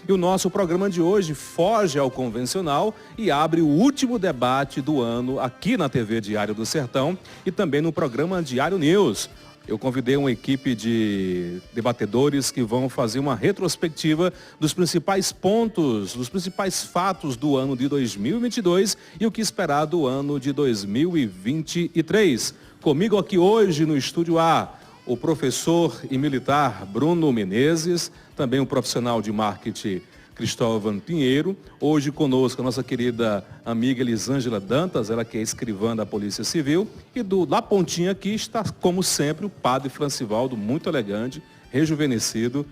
E o nosso programa de hoje foge ao convencional e abre o último debate do ano aqui na TV Diário do Sertão e também no programa Diário News. Eu convidei uma equipe de debatedores que vão fazer uma retrospectiva dos principais pontos, dos principais fatos do ano de 2022 e o que esperar do ano de 2023. Comigo aqui hoje no Estúdio A, o professor e militar Bruno Menezes, também o profissional de marketing Cristóvão Pinheiro. Hoje conosco a nossa querida amiga Elisângela Dantas, ela que é escrivã da Polícia Civil. E da pontinha aqui está, como sempre, o padre Francivaldo, muito elegante, rejuvenescido,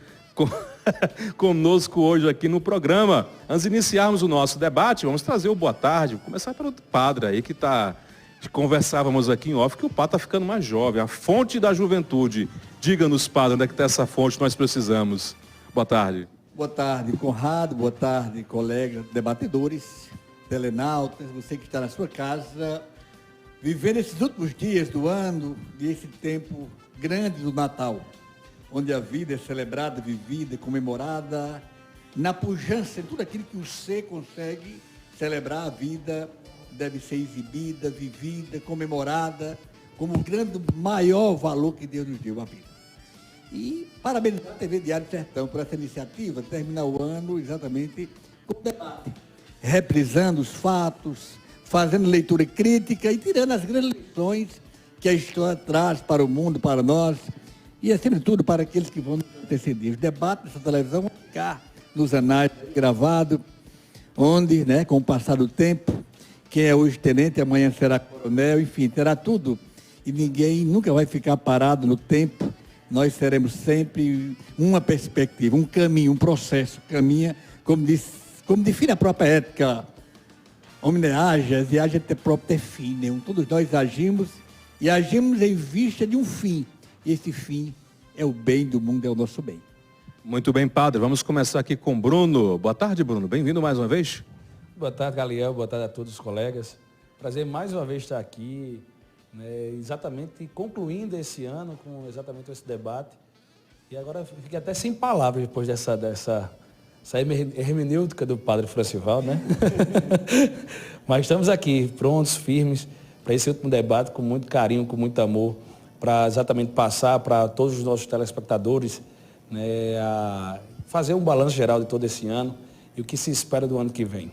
conosco hoje aqui no programa. Antes de iniciarmos o nosso debate, vamos trazer o boa tarde. Vou começar pelo padre aí que conversávamos aqui em off, que o padre está ficando mais jovem, a fonte da juventude. Diga-nos, padre, onde é que está essa fonte que nós precisamos? Boa tarde. Boa tarde, Conrado. Boa tarde, colegas debatedores, telenautas, você que está na sua casa, vivendo esses últimos dias do ano, desse tempo grande do Natal, onde a vida é celebrada, vivida, comemorada, na pujança de tudo aquilo que o ser consegue celebrar. A vida deve ser exibida, vivida, comemorada, como o grande, maior valor que Deus nos deu, a vida. E parabenizar a TV Diário do Sertão por essa iniciativa, terminar o ano exatamente com o debate, reprisando os fatos, fazendo leitura crítica e tirando as grandes lições que a história traz para o mundo, para nós, e, acima de tudo, para aqueles que vão nos anteceder. Os debates dessa televisão vão ficar nos anais gravados, onde, com o passar do tempo, quem é hoje tenente, amanhã será coronel, enfim, terá tudo, e ninguém nunca vai ficar parado no tempo. Nós seremos sempre uma perspectiva, um caminho, um processo, caminha, como define a própria ética, omne agias e agite propter finem. Todos nós agimos e agimos em vista de um fim. E esse fim é o bem do mundo, é o nosso bem. Muito bem, padre. Vamos começar aqui com Bruno. Boa tarde, Bruno. Bem-vindo mais uma vez. Boa tarde, Galiel. Boa tarde a todos os colegas. Prazer mais uma vez estar aqui, exatamente concluindo esse ano com exatamente esse debate. E agora fiquei até sem palavras depois dessa hermenêutica do padre Francivaldo, Mas estamos aqui, prontos, firmes, para esse último debate, com muito carinho, com muito amor, para exatamente passar para todos os nossos telespectadores, a fazer um balanço geral de todo esse ano e o que se espera do ano que vem.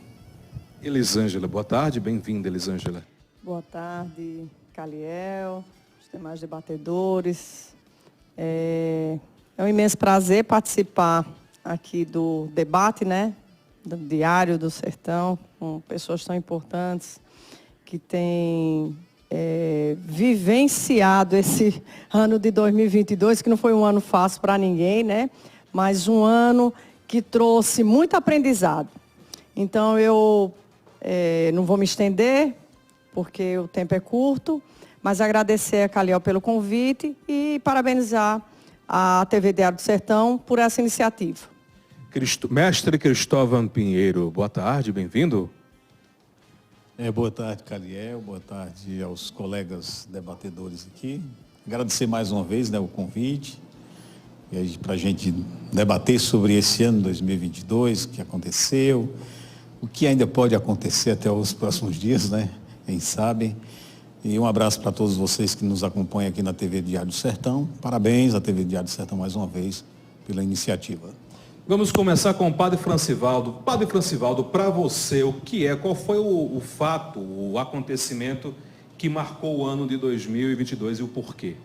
Elisângela, boa tarde. Bem-vinda, Elisângela. Boa tarde, Caliel, os demais debatedores. É um imenso prazer participar aqui do debate, do Diário do Sertão, com pessoas tão importantes que têm vivenciado esse ano de 2022, que não foi um ano fácil para ninguém, mas um ano que trouxe muito aprendizado. Então, eu não vou me estender, porque o tempo é curto, mas agradecer a Caliel pelo convite e parabenizar a TV Diário do Sertão por essa iniciativa. Mestre Cristóvão Pinheiro, boa tarde, bem-vindo. Boa tarde, Caliel, boa tarde aos colegas debatedores aqui. Agradecer mais uma vez o convite para a gente debater sobre esse ano 2022, o que aconteceu, o que ainda pode acontecer até os próximos dias, Quem sabe. E um abraço para todos vocês que nos acompanham aqui na TV Diário do Sertão. Parabéns à TV Diário do Sertão mais uma vez pela iniciativa. Vamos começar com o padre Francivaldo. Padre Francivaldo, para você, qual foi o fato, o acontecimento que marcou o ano de 2022 e o porquê?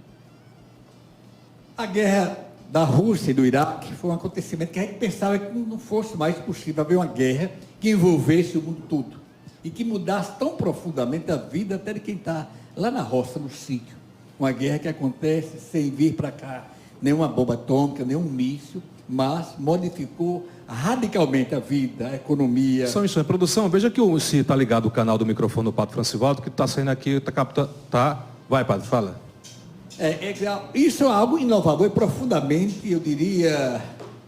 A guerra da Rússia e do Iraque foi um acontecimento que a gente pensava que não fosse mais possível haver uma guerra que envolvesse o mundo todo e que mudasse tão profundamente a vida até de quem está lá na roça, no sítio. Uma guerra que acontece sem vir para cá nenhuma bomba atômica, nenhum míssil, mas modificou radicalmente a vida, a economia. Só isso, produção, veja que se está ligado o canal do microfone do padre Francivaldo, que está saindo aqui, está captando. Vai, padre, fala. Isso é algo inovador e profundamente, eu diria,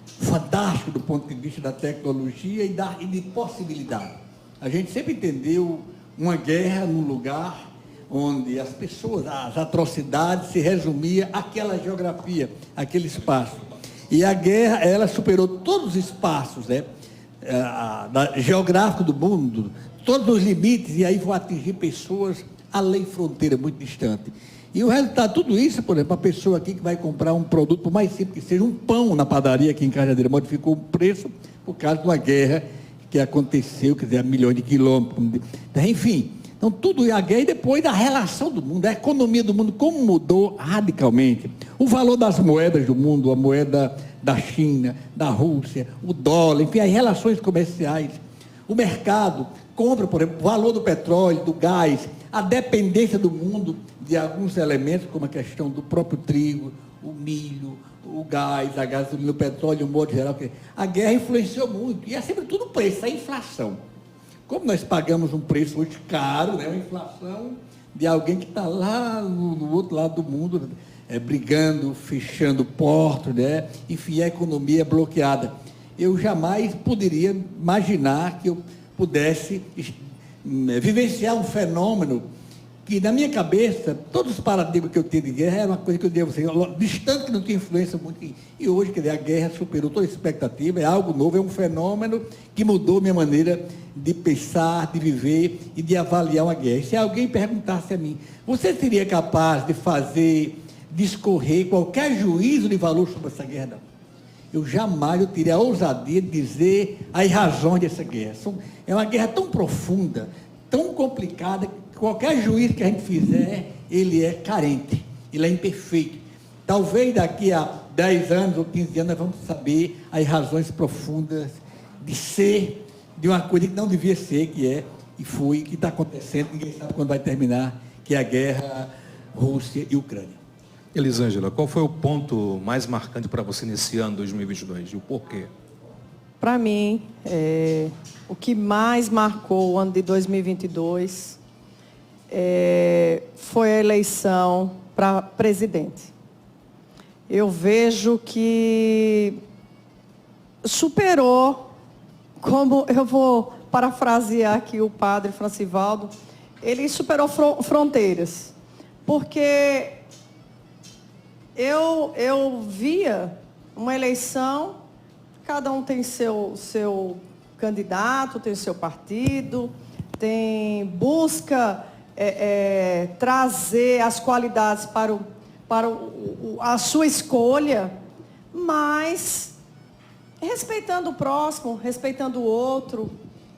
fantástico do ponto de vista da tecnologia e de possibilidade. A gente sempre entendeu uma guerra num lugar onde as pessoas, as atrocidades se resumia àquela geografia, aquele espaço. E a guerra, ela superou todos os espaços, né? Geográfico do mundo, todos os limites, e aí vão atingir pessoas além fronteira, muito distante. E o resultado de tudo isso, por exemplo, a pessoa aqui que vai comprar um produto, por mais simples que seja, um pão na padaria aqui em Cajazeira, modificou o preço por causa de uma guerra que aconteceu, quer dizer, a milhões de quilômetros. Enfim, então tudo é a guerra e depois a relação do mundo, a economia do mundo, como mudou radicalmente. O valor das moedas do mundo, a moeda da China, da Rússia, o dólar, enfim, as relações comerciais, o mercado, compra, por exemplo, o valor do petróleo, do gás, a dependência do mundo de alguns elementos, como a questão do próprio trigo, o milho, o gás, a gasolina, o petróleo, o modo geral. A guerra influenciou muito. E é sempre tudo o preço, a inflação. Como nós pagamos um preço hoje caro, né, uma inflação de alguém que está lá no outro lado do mundo, brigando, fechando portos, né? Enfim, a economia bloqueada. Eu jamais poderia imaginar que eu pudesse vivenciar um fenômeno que, na minha cabeça, todos os paradigmas que eu tinha de guerra era uma coisa que eu devo ser distante, que não tinha influência muito. E hoje, quer dizer, a guerra superou toda a expectativa, é algo novo, é um fenômeno que mudou minha maneira de pensar, de viver e de avaliar uma guerra. E se alguém perguntasse a mim, você seria capaz de fazer, discorrer qualquer juízo de valor sobre essa guerra? Não. Eu jamais teria a ousadia de dizer as razões dessa guerra. É uma guerra tão profunda, tão complicada, que qualquer juízo que a gente fizer, ele é carente, ele é imperfeito. Talvez daqui a 10 anos ou 15 anos nós vamos saber as razões profundas de ser de uma coisa que não devia ser, que é, e foi, que está acontecendo, ninguém sabe quando vai terminar, que é a guerra Rússia e Ucrânia. Elisângela, qual foi o ponto mais marcante para você nesse ano 2022 e o porquê? Para mim, o que mais marcou o ano de 2022 foi a eleição para presidente. Eu vejo que superou, como eu vou parafrasear aqui o padre Francivaldo, ele superou fronteiras, porque eu via uma eleição, cada um tem seu candidato, tem seu partido, busca trazer as qualidades para a sua escolha, mas respeitando o próximo, respeitando o outro.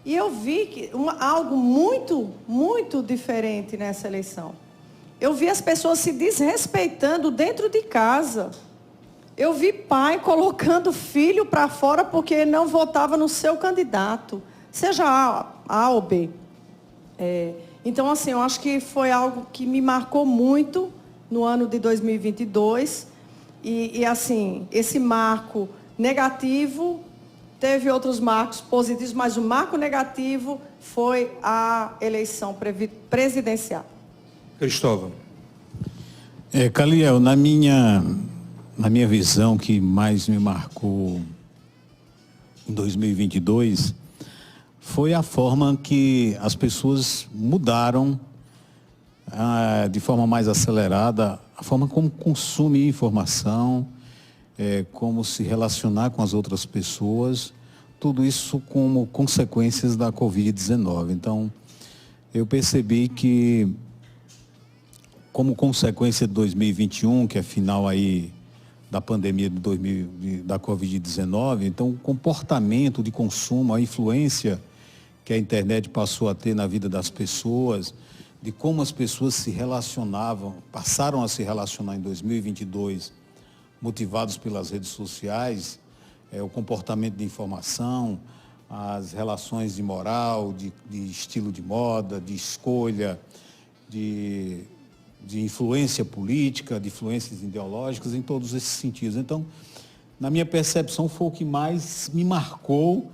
E eu vi que algo muito, muito diferente nessa eleição. Eu vi as pessoas se desrespeitando dentro de casa. Eu vi pai colocando filho para fora porque não votava no seu candidato, seja A ou B. Então, assim, eu acho que foi algo que me marcou muito no ano de 2022. E assim, esse marco negativo, teve outros marcos positivos, mas o marco negativo foi a eleição presidencial. Cristóvão. Caliel, na minha visão, que mais me marcou em 2022 foi a forma que as pessoas mudaram de forma mais acelerada, a forma como consumem informação, como se relacionar com as outras pessoas, tudo isso como consequências da Covid-19. Então, eu percebi que, como consequência de 2021, que é final aí da pandemia da Covid-19, então o comportamento de consumo, a influência que a internet passou a ter na vida das pessoas, de como as pessoas se relacionavam, passaram a se relacionar em 2022, motivados pelas redes sociais, o comportamento de informação, as relações de moral, de estilo de moda, de escolha, de influência política, de influências ideológicas, em todos esses sentidos. Então, na minha percepção, foi o que mais me marcou,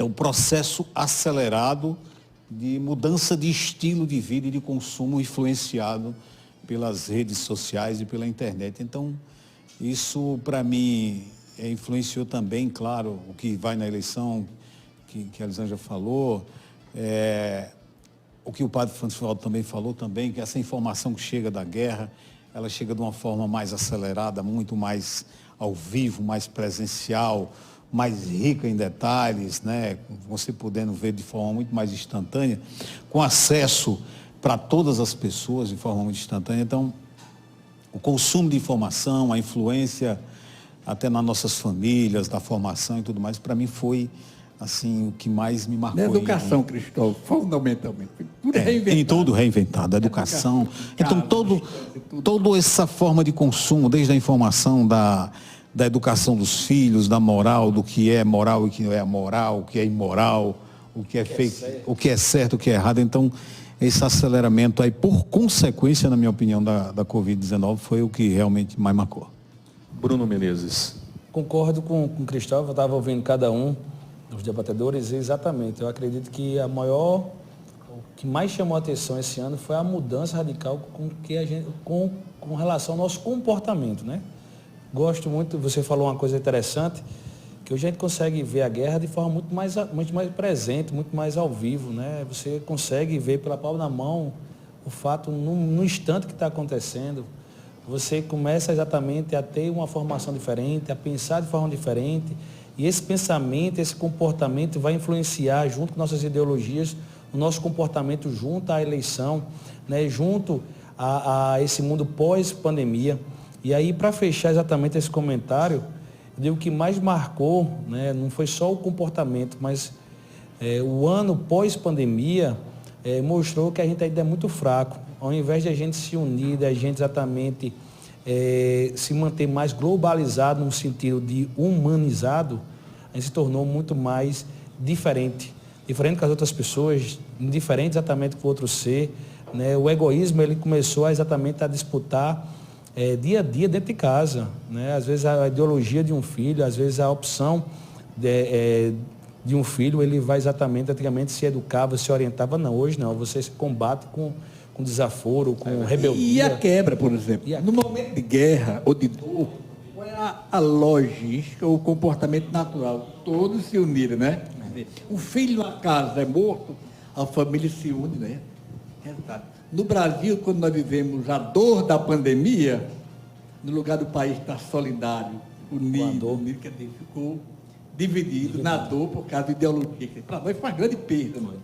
o processo acelerado de mudança de estilo de vida e de consumo influenciado pelas redes sociais e pela internet. Então, isso, para mim, influenciou também, claro, o que vai na eleição, que a Elisângela falou, o que o padre Francivaldo também falou também, que essa informação que chega da guerra, ela chega de uma forma mais acelerada, muito mais ao vivo, mais presencial, mais rica em detalhes, né? Você podendo ver de forma muito mais instantânea, com acesso para todas as pessoas de forma muito instantânea. Então, o consumo de informação, a influência até nas nossas famílias, da formação e tudo mais, para mim foi assim o que mais me marcou. Na educação, Cristóvão, fundamentalmente. Tudo reinventado. Em tudo reinventado, a educação. Então, toda essa forma de consumo, desde a informação da educação dos filhos, da moral, do que é moral e o que não é moral, o que é imoral, o que é feito, o que é certo, o que é errado. Então, esse aceleramento aí, por consequência, na minha opinião, da Covid-19, foi o que realmente mais marcou. Bruno Menezes. Concordo com o Cristóvão, eu estava ouvindo cada um dos debatedores, exatamente. Eu acredito que o que mais chamou a atenção esse ano foi a mudança radical com relação ao nosso comportamento, né? Gosto muito, você falou uma coisa interessante, que hoje a gente consegue ver a guerra de forma muito mais presente, muito mais ao vivo, né? Você consegue ver pela palma da mão o fato no instante que está acontecendo. Você começa exatamente a ter uma formação diferente, a pensar de forma diferente, e esse pensamento, esse comportamento vai influenciar, junto com nossas ideologias, o nosso comportamento junto à eleição, né? Junto a esse mundo pós-pandemia. E aí, para fechar exatamente esse comentário, eu digo que mais marcou, né? Não foi só o comportamento, mas o ano pós-pandemia mostrou que a gente ainda é muito fraco. Ao invés de a gente se unir, de a gente exatamente se manter mais globalizado no sentido de humanizado, a gente se tornou muito mais diferente. Diferente com as outras pessoas, indiferente exatamente com o outro ser, né? O egoísmo ele começou exatamente a disputar dia a dia dentro de casa, né? Às vezes a ideologia de um filho, às vezes a opção de um filho, ele vai exatamente, antigamente se educava, se orientava, não, hoje não, você se combate com desaforo, com rebeldia. E a quebra, por exemplo. No momento de guerra ou de dor, qual é a lógica, o comportamento natural? Todos se uniram, né? Um filho na casa é morto, a família se une, né? No Brasil, quando nós vivemos a dor da pandemia, no lugar do país estar solidário, unido, quer dizer, ficou dividido na dor por causa da ideologia. Para nós foi uma grande perda, mano.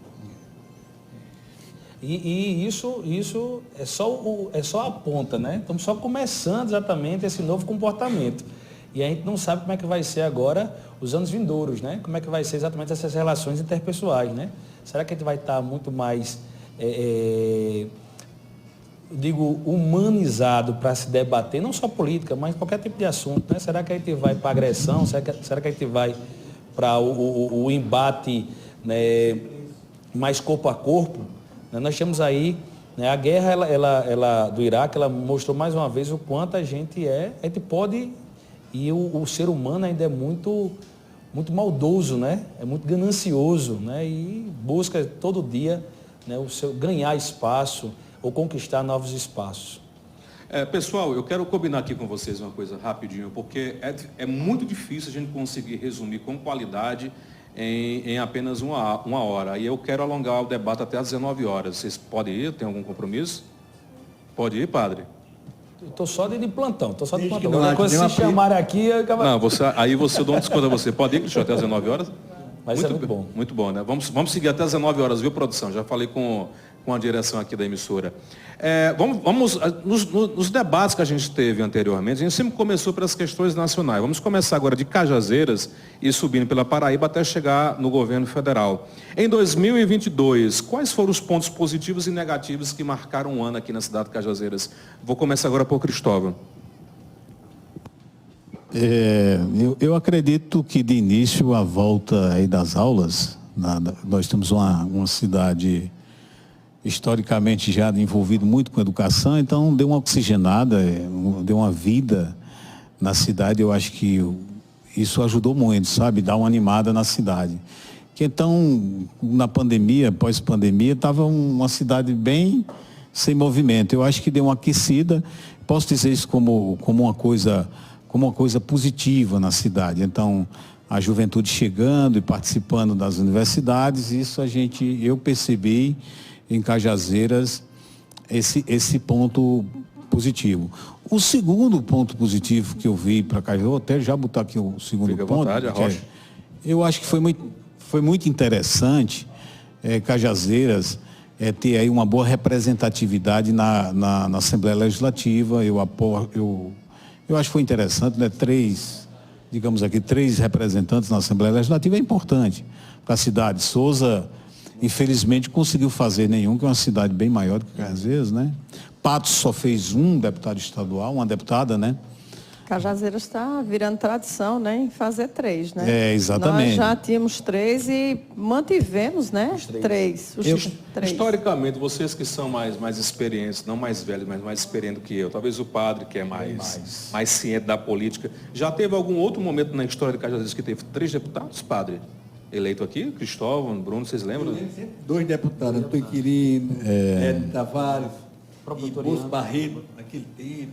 E isso é só a ponta, né? Estamos só começando exatamente esse novo comportamento. E a gente não sabe como é que vai ser agora os anos vindouros, né? Como é que vai ser exatamente essas relações interpessoais, né? Será que a gente vai estar muito mais, humanizado para se debater, não só política, mas qualquer tipo de assunto, né? Será que a gente vai para a agressão? Será que a gente vai para o embate, né, mais corpo a corpo? Nós temos aí, né, a guerra ela do Iraque, ela mostrou mais uma vez o quanto a gente pode, e o ser humano ainda é muito, muito maldoso, né? É muito ganancioso, né? E busca todo dia, né, ganhar espaço ou conquistar novos espaços. Pessoal, eu quero combinar aqui com vocês uma coisa rapidinho, porque é muito difícil a gente conseguir resumir com qualidade em apenas uma hora. E eu quero alongar o debate até às 19 horas. Vocês podem ir? Tem algum compromisso? Pode ir, padre? Estou só de plantão, Qualquer coisa, se chamarem aqui, eu acabo... Não, aí eu dou um desconto a você. Pode ir, Cristian, até às 19 horas? Mas muito bom. Muito bom, né? Vamos seguir até às 19 horas, viu, produção? Já falei com a direção aqui da emissora. Nos debates que a gente teve anteriormente, a gente sempre começou pelas questões nacionais. Vamos começar agora de Cajazeiras e subindo pela Paraíba até chegar no governo federal. Em 2022, quais foram os pontos positivos e negativos que marcaram o ano aqui na cidade de Cajazeiras? Vou começar agora por Cristóvão. Eu acredito que de início a volta aí das aulas, nós temos uma cidade historicamente já envolvido muito com educação, então deu uma oxigenada, deu uma vida na cidade. Eu acho que isso ajudou muito, sabe, dar uma animada na cidade. Que então, na pandemia, pós-pandemia, estava uma cidade bem sem movimento. Eu acho que deu uma aquecida. Posso dizer isso como uma coisa positiva na cidade. Então, a juventude chegando e participando das universidades, isso eu percebi em Cajazeiras esse ponto positivo. O segundo ponto positivo que eu vi para cá, eu vou até já botar aqui o segundo Fica à ponto. vontade, Arrocha. Eu acho que foi muito interessante Cajazeiras ter aí uma boa representatividade na Assembleia Legislativa. Eu acho que foi interessante, né? Três representantes na Assembleia Legislativa é importante para a cidade. Souza, infelizmente, conseguiu fazer nenhum, que é uma cidade bem maior do que Cajazeiras, né? Patos só fez um deputado estadual, uma deputada, né? Cajazeiras está virando tradição, né, em fazer 3, né? Exatamente. Nós já tínhamos 3 e mantivemos, né? Três. Os 3. Historicamente, vocês que são mais experientes, não mais velhos, mas mais experientes do que eu, talvez o padre que é mais ciente da política, já teve algum outro momento na história de Cajazeiras que teve 3 deputados, padre? Eleito aqui, Cristóvão, Bruno, vocês lembram? 2 deputados, Antônio Quirino, Edson Tavares, e Bolso Barreto, naquele tempo.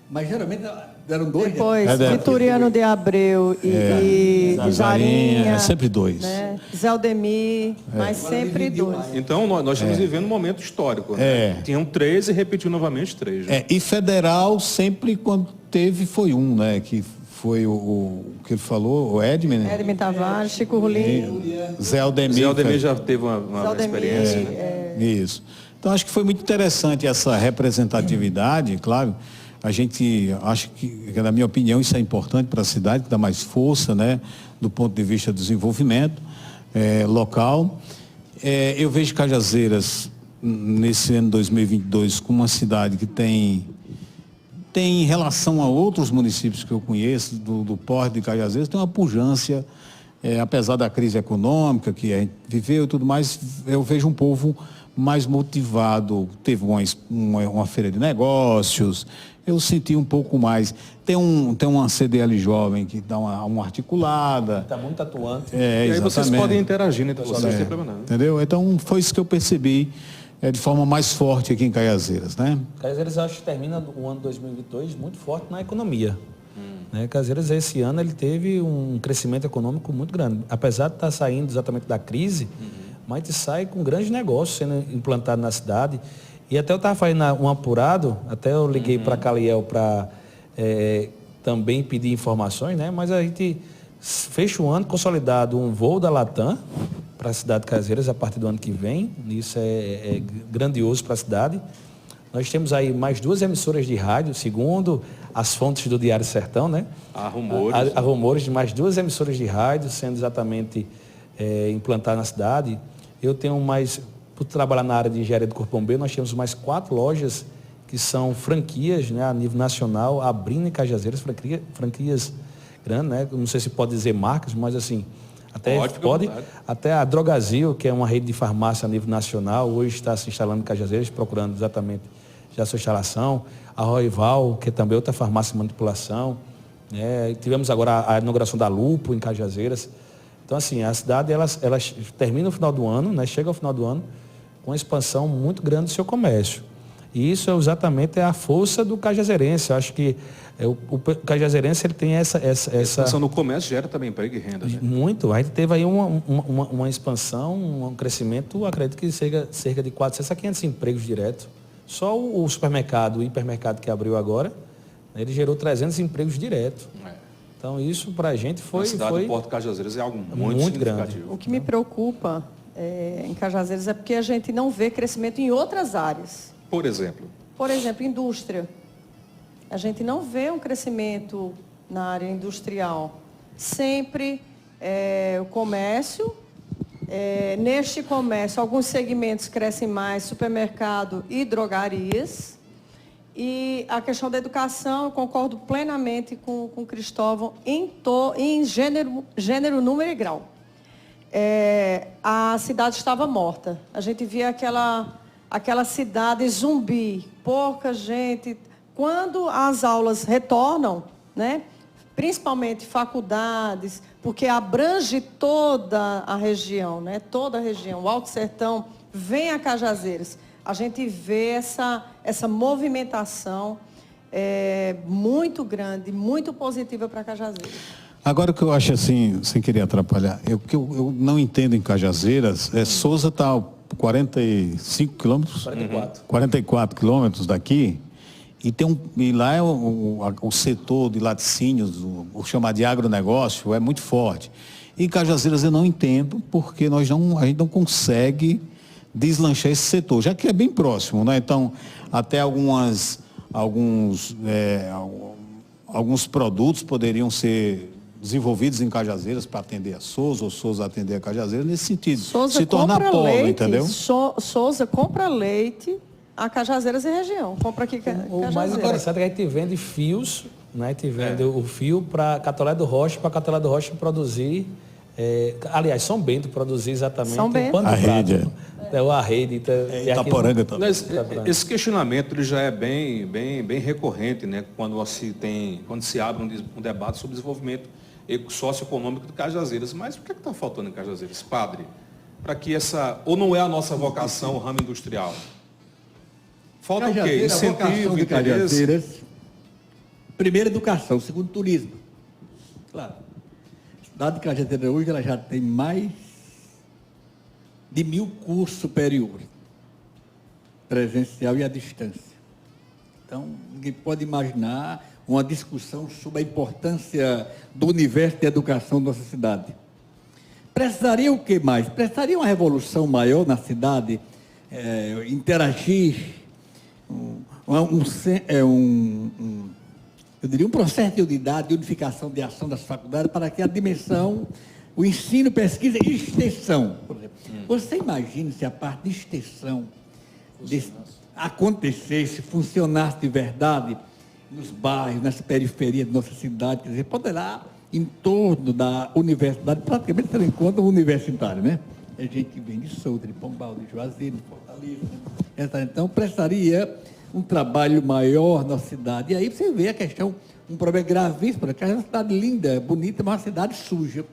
Mas geralmente eram 2 Depois, deputados. Vitoriano de Abreu e Zarinha. É sempre 2. Né? Zé Aldemir, mas sempre 2. Então, nós estamos vivendo um momento histórico. Né? Tinham 3 e repetiu novamente 3. Né? E federal, sempre quando teve, foi um, né? Que foi o que ele falou, o Edmin, né? Edmin Tavares, Chico Rolim. Zé Aldemir. Zé Aldemir já teve uma experiência. Né? Isso. Então, acho que foi muito interessante essa representatividade, claro. A gente acha que, na minha opinião, isso é importante para a cidade, que dá mais força, né, do ponto de vista do desenvolvimento local. Eu vejo Cajazeiras, nesse ano 2022, como uma cidade que tem em relação a outros municípios que eu conheço, do porte de Cajazeiras, tem uma pujança, apesar da crise econômica que a gente viveu e tudo mais, eu vejo um povo mais motivado. Teve uma feira de negócios, eu senti um pouco mais. Tem uma CDL jovem que dá uma articulada. Está muito atuante. E aí vocês podem interagir entre vocês, não tem problema não. Entendeu? Então foi isso que eu percebi de forma mais forte aqui em Cajazeiras, né? Cajazeiras, acho que termina o ano 2022 muito forte na economia. Né? Cajazeiras, esse ano, ele teve um crescimento econômico muito grande. Apesar de estar saindo exatamente da crise, mas ele sai com grandes negócios sendo implantados na cidade. E até eu estava fazendo um apurado, até eu liguei para a Caliel para também pedir informações, né? Mas a gente fecha o ano consolidado um voo da Latam para a cidade de Cajazeiras a partir do ano que vem. Isso é grandioso para a cidade. Nós temos aí mais 2 emissoras de rádio, segundo as fontes do Diário Sertão, né? Há rumores. Há rumores de mais 2 emissoras de rádio sendo exatamente implantadas na cidade. Eu tenho mais, por trabalhar na área de engenharia do Corpo Bombeiro, nós temos mais 4 lojas que são franquias, né, a nível nacional, abrindo em Cajazeiras, franquias grandes, né? Não sei se pode dizer marcas, mas assim, pode. Até a Drogazil, que é uma rede de farmácia a nível nacional, hoje está se instalando em Cajazeiras, procurando exatamente já a sua instalação. A Roival, que é também outra farmácia de manipulação. Tivemos agora a inauguração da Lupo em Cajazeiras. Então, assim, a cidade, ela termina no final do ano, né, chega ao final do ano, com uma expansão muito grande do seu comércio. E isso exatamente é a força do cajazeirense. Eu acho que o cajazeirense, ele tem essa... A expansão no comércio gera também emprego e renda. Né? Muito. A gente teve aí uma expansão, um crescimento, acredito que cerca de 400 a 500 empregos diretos. Só o supermercado, o hipermercado que abriu agora, ele gerou 300 empregos diretos. Então, isso para a gente foi... A cidade do Porto Cajazeiras é algo muito significativo. Grande. O que me preocupa em Cajazeiras é porque a gente não vê crescimento em outras áreas. Por exemplo? Por exemplo, indústria. A gente não vê um crescimento na área industrial. Sempre o comércio. Neste comércio, alguns segmentos crescem mais, supermercado e drogarias. E a questão da educação, eu concordo plenamente com o Cristóvão em gênero, número e grau. A cidade estava morta. A gente via aquela cidade zumbi, pouca gente. Quando as aulas retornam, né, principalmente faculdades, porque abrange toda a região, né, toda a região, o Alto Sertão, vem a Cajazeiras. A gente vê essa movimentação muito grande, muito positiva para Cajazeiras. Agora, o que eu acho assim, sem querer atrapalhar, o que eu não entendo em Cajazeiras, Souza está a 45 quilômetros? 44. 44 quilômetros daqui, E lá é o setor de laticínios, o chamado de agronegócio, é muito forte. E Cajazeiras eu não entendo, porque a gente não consegue deslanchar esse setor, já que é bem próximo, né? Então, até alguns produtos poderiam ser desenvolvidos em Cajazeiras para atender a Sousa, ou Sousa atender a Cajazeiras, nesse sentido. Sousa se tornar polo, leite, entendeu? Sousa compra leite a Cajazeiras e região. Compra aqui O mais interessante é que a gente vende fios, né? A gente vende o fio para Catolé do Rocha, para Catolé do Rocha produzir. Aliás, São Bento produzir exatamente São Bento. o pano A de prato. rede, A rede. Itaporanga também. Mas esse questionamento ele já é bem recorrente, né? Quando se abre um debate sobre desenvolvimento socioeconômico de Cajazeiras. Mas o que está faltando em Cajazeiras, padre? Para que ou não é a nossa vocação o ramo industrial? Falta o quê? Incentivo, de interesse? Cajazeiras, primeiro, educação, segundo, turismo. Claro. A cidade de Cajazeiras hoje ela já tem mais de 1000 cursos superiores, presencial e à distância. Então, ninguém pode imaginar uma discussão sobre a importância do universo de educação da nossa cidade. Precisaria o que mais? Precisaria uma revolução maior na cidade, interagir, eu diria um processo de unidade, de unificação de ação das faculdades para que a dimensão, o ensino, pesquisa e extensão, por exemplo. Você imagina se a parte de extensão acontecesse, funcionasse de verdade nos bairros, nas periferias da nossa cidade, quer dizer, poderá, em torno da universidade, praticamente ter em conta o universitário, né? É gente que vem de Souza, de Pombal, de Juazeiro, de Fortaleza. Então, prestaria um trabalho maior na cidade. E aí você vê a questão, um problema gravíssimo, porque é uma cidade linda, bonita, mas uma cidade suja.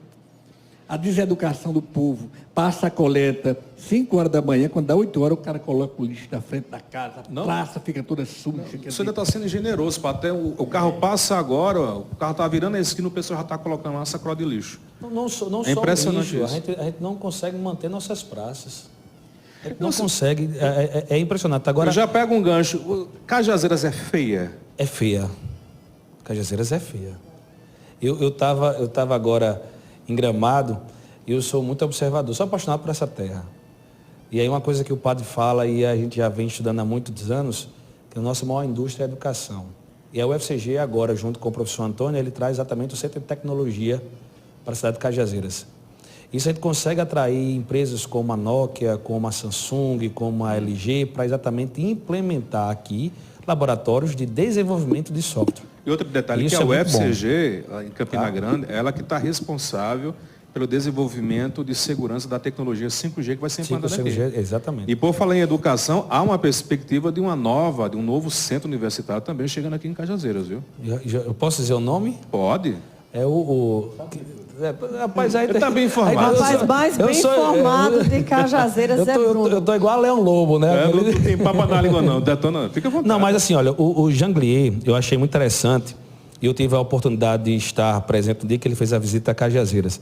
A deseducação do povo, passa a coleta 5 horas da manhã, quando dá 8 horas, o cara coloca o lixo na frente da casa, a praça fica toda suja. Isso ainda está sendo generoso, até o carro passa agora, o carro está virando a esquina, o pessoal já está colocando uma sacola de lixo. Não só impressionante lixo, isso. a gente não consegue manter nossas praças. A gente não consegue, é impressionante. Agora, eu já pego um gancho, Cajazeiras é feia? É feia. Cajazeiras é feia. Eu tava agora em Gramado e eu sou muito observador, sou apaixonado por essa terra. E aí uma coisa que o padre fala e a gente já vem estudando há muitos anos, que a nossa maior indústria é a educação. E a UFCG agora, junto com o professor Antônio, ele traz exatamente o Centro de Tecnologia para a cidade de Cajazeiras. Isso a gente consegue atrair empresas como a Nokia, como a Samsung, como a LG, para exatamente implementar aqui laboratórios de desenvolvimento de software. E outro detalhe, Isso que a é muito UFCG, em Campina Grande, ela que está responsável pelo desenvolvimento de segurança da tecnologia 5G que vai ser implantada aqui. 5G, exatamente. E por falar em educação, há uma perspectiva de um novo centro universitário também chegando aqui em Cajazeiras, viu? Eu posso dizer o nome? Pode. É rapaz, aí está bem informado. Rapaz, mais bem informado de Cajazeiras é Bruno. Eu tô igual a Leão Lobo, né? Não tem papo na língua não, detona, fica à vontade. Não, mas assim, olha, o Janglier, eu achei muito interessante, e eu tive a oportunidade de estar presente no dia que ele fez a visita a Cajazeiras.